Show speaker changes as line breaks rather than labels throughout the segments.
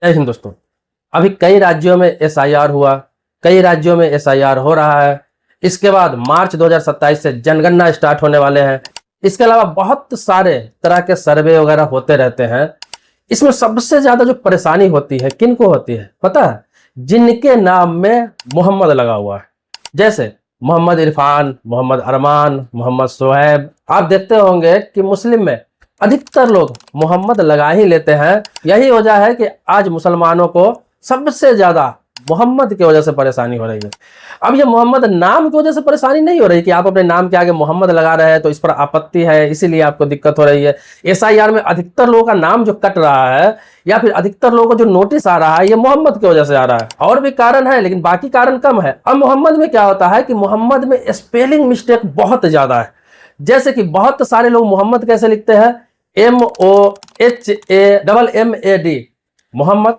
जय हिंद दोस्तों। अभी कई राज्यों में एसआईआर हुआ, कई राज्यों में एसआईआर हो रहा है। इसके बाद मार्च 2027 से जनगणना स्टार्ट होने वाले हैं। इसके अलावा बहुत सारे तरह के सर्वे वगैरह होते रहते हैं। इसमें सबसे ज्यादा जो परेशानी होती है किनको होती है पता है? जिनके नाम में मोहम्मद लगा हुआ है, जैसे मोहम्मद इरफान, मोहम्मद अरमान, मोहम्मद सोहेब। आप देखते होंगे कि मुस्लिम में अधिकतर लोग मोहम्मद लगा ही लेते हैं। यही वजह है कि आज मुसलमानों को सबसे ज्यादा मोहम्मद की वजह से परेशानी हो रही है। अब ये मोहम्मद नाम की वजह से परेशानी नहीं हो रही कि आप अपने नाम के आगे मोहम्मद लगा रहे हैं तो इस पर आपत्ति है, इसीलिए आपको दिक्कत हो रही है। एसआईआर में अधिकतर लोगों का नाम जो कट रहा है या फिर अधिकतर लोगों को जो नोटिस आ रहा है ये मोहम्मद की वजह से आ रहा है। और भी कारण है लेकिन बाकी कारण कम है। अब मोहम्मद में क्या होता है कि मोहम्मद में स्पेलिंग मिस्टेक बहुत ज्यादा है। जैसे कि बहुत सारे लोग मोहम्मद कैसे लिखते हैं? MOHAMMAD मोहम्मद।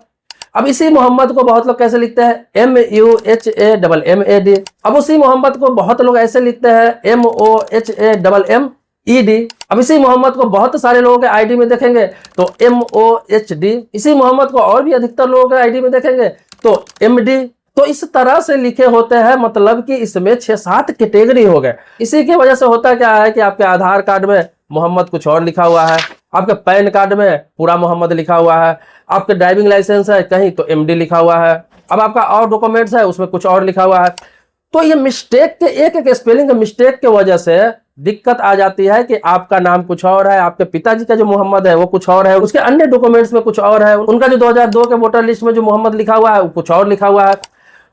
अब इसी मोहम्मद को बहुत लोग कैसे लिखते हैं? MUHAMMAD। अब उसी मोहम्मद को बहुत लोग ऐसे लिखते हैं MOHAMMED। अब इसी मोहम्मद को बहुत सारे लोगों के आईडी में देखेंगे तो MOHD। इसी मोहम्मद को और भी अधिकतर लोगों के आईडी में देखेंगे तो MD। तो इस तरह से लिखे होते हैं, मतलब कि इसमें 6-7 कैटेगरी हो गए। इसी की वजह से होता क्या है कि आपके आधार कार्ड में मोहम्मद कुछ और लिखा हुआ है, आपके पैन कार्ड में पूरा मोहम्मद लिखा हुआ है, आपके ड्राइविंग लाइसेंस है कहीं तो MD लिखा हुआ है, अब आपका और डॉक्यूमेंट्स है उसमें कुछ और लिखा हुआ है। तो ये मिस्टेक के एक स्पेलिंग मिस्टेक की वजह से दिक्कत आ जाती है कि आपका नाम कुछ और है, आपके पिताजी का जो मोहम्मद है वो कुछ और है, उसके अन्य डॉक्यूमेंट्स में कुछ और है, उनका जो 2002 के वोटर लिस्ट में जो मोहम्मद लिखा हुआ है वो कुछ और लिखा हुआ है।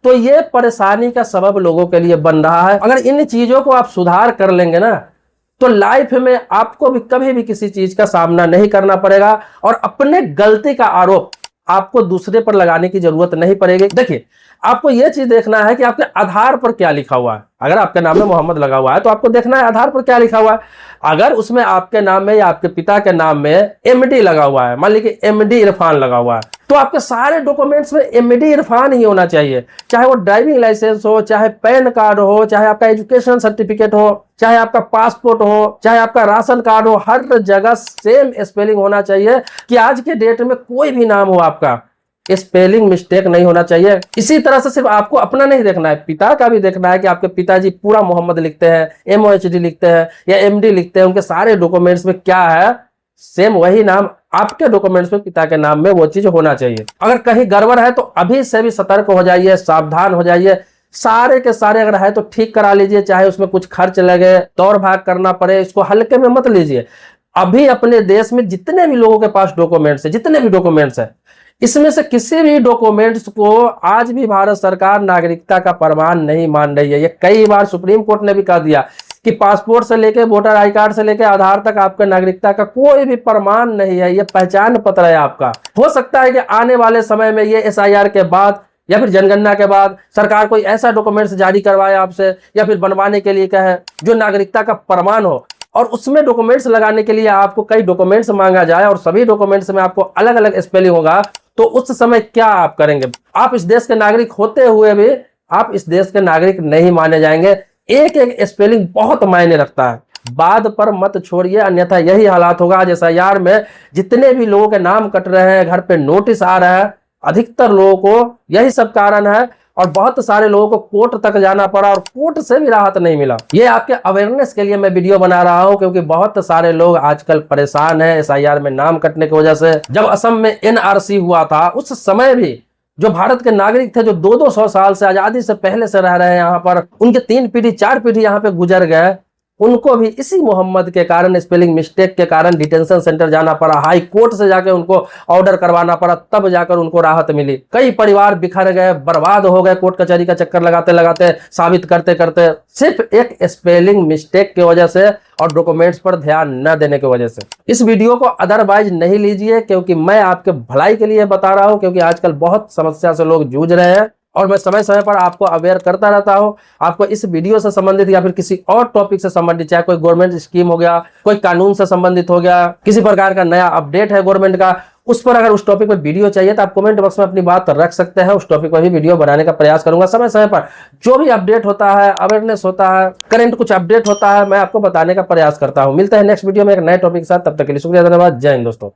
तो ये परेशानी का सबब लोगों के लिए बन रहा है। अगर इन चीजों को आप सुधार कर लेंगे ना तो लाइफ में आपको भी कभी भी किसी चीज का सामना नहीं करना पड़ेगा और अपने गलती का आरोप आपको दूसरे पर लगाने की जरूरत नहीं पड़ेगी। देखिए, आपको यह चीज देखना है कि आपके आधार पर क्या लिखा हुआ है। अगर आपके नाम में मोहम्मद लगा हुआ है तो आपको देखना है आधार पर क्या लिखा हुआ है। अगर उसमें आपके नाम में या आपके पिता के नाम में MD लगा हुआ है, मान लीजिए MD इरफान लगा हुआ है, तो आपके सारे डॉक्यूमेंट्स में MD इरफान ही होना चाहिए। चाहे वो ड्राइविंग लाइसेंस हो, चाहे पैन कार्ड हो, चाहे आपका एजुकेशन सर्टिफिकेट हो, चाहे आपका पासपोर्ट हो, चाहे आपका राशन कार्ड हो, हर जगह सेम स्पेलिंग होना चाहिए कि आज के डेट में कोई भी नाम हो आपका स्पेलिंग मिस्टेक नहीं होना चाहिए। इसी तरह से सिर्फ आपको अपना नहीं देखना है, पिता का भी देखना है कि आपके पिताजी पूरा मोहम्मद लिखते हैं, MOHD लिखते हैं या MD लिखते हैं, उनके सारे डॉक्यूमेंट्स में क्या है सेम वही नाम आपके डॉक्यूमेंट्स में पिता के नाम में वो चीज होना चाहिए। अगर कहीं गड़बड़ है तो अभी से भी सतर्क हो जाइए, सावधान हो जाइए। सारे के सारे अगर है तो ठीक करा लीजिए, चाहे उसमें कुछ खर्च लगे, दौड़ भाग करना पड़े, इसको हल्के में मत लीजिए। अभी अपने देश में जितने भी लोगों के पास डॉक्यूमेंट्स है, जितने भी डॉक्यूमेंट्स है, इसमें से किसी भी डॉक्यूमेंट्स को आज भी भारत सरकार नागरिकता का प्रमाण नहीं मान रही है। ये कई बार सुप्रीम कोर्ट ने भी कह दिया कि पासपोर्ट से लेके वोटर आई कार्ड से लेके आधार तक आपके नागरिकता का कोई भी प्रमाण नहीं है, ये पहचान पत्र है आपका। हो सकता है कि आने वाले समय में ये SIR के बाद या फिर जनगणना के बाद सरकार कोई ऐसा डॉक्यूमेंट्स जारी करवाए आपसे या फिर बनवाने के लिए कहे जो नागरिकता का प्रमाण हो, और उसमें डॉक्यूमेंट्स लगाने के लिए आपको कई डॉक्यूमेंट्स मांगा जाए और सभी डॉक्यूमेंट्स में आपको अलग अलग स्पेलिंग होगा, तो उस समय क्या आप करेंगे? आप इस देश के नागरिक होते हुए भी आप इस देश के नागरिक नहीं माने जाएंगे। एक एक स्पेलिंग बहुत मायने रखता है, बाद पर मत छोड़िए, अन्यथा यही हालात होगा। आज SIR में जितने भी लोगों के नाम कट रहे हैं, घर पे नोटिस आ रहा है, अधिकतर लोगों को यही सब कारण है और बहुत सारे लोगों को कोर्ट तक जाना पड़ा और कोर्ट से भी राहत नहीं मिला। ये आपके अवेयरनेस के लिए मैं वीडियो बना रहा हूं क्योंकि बहुत सारे लोग आजकल परेशान हैं SIR में नाम कटने की वजह से। जब असम में NRC हुआ था उस समय भी जो भारत के नागरिक थे जो 200-200 साल से आजादी से पहले से रह रहे हैं यहाँ पर, उनके 3 पीढ़ी 4 पीढ़ी यहाँ पे गुजर गए, उनको भी इसी मोहम्मद के कारण, स्पेलिंग मिस्टेक के कारण डिटेंशन सेंटर जाना पड़ा, हाई कोर्ट से जाके उनको ऑर्डर करवाना पड़ा, तब जाकर उनको राहत मिली। कई परिवार बिखर गए, बर्बाद हो गए कोर्ट कचहरी का चक्कर लगाते लगाते, साबित करते करते, सिर्फ एक स्पेलिंग मिस्टेक की वजह से और डॉक्यूमेंट्स पर ध्यान न देने की वजह से। इस वीडियो को अदरवाइज नहीं लीजिए क्योंकि मैं आपके भलाई के लिए बता रहा हूं, क्योंकि आजकल बहुत समस्या से लोग जूझ रहे हैं और मैं समय समय पर आपको अवेयर करता रहता हूं। आपको इस वीडियो से संबंधित या फिर किसी और टॉपिक से संबंधित, चाहे कोई गवर्नमेंट स्कीम हो गया, कोई कानून से संबंधित हो गया, किसी प्रकार का नया अपडेट है गवर्नमेंट का, उस पर अगर उस टॉपिक पर वीडियो चाहिए तो आप कमेंट बॉक्स में अपनी बात रख सकते हैं। उस टॉपिक पर भी वीडियो बनाने का प्रयास करूंगा। समय समय पर जो भी अपडेट होता है, अवेयरनेस होता है, करंट कुछ अपडेट होता है, मैं आपको बताने का प्रयास करता हूं। मिलते हैं नेक्स्ट वीडियो में एक नए टॉपिक के साथ, तब तक के लिए शुक्रिया, धन्यवाद, जय हिंद दोस्तों।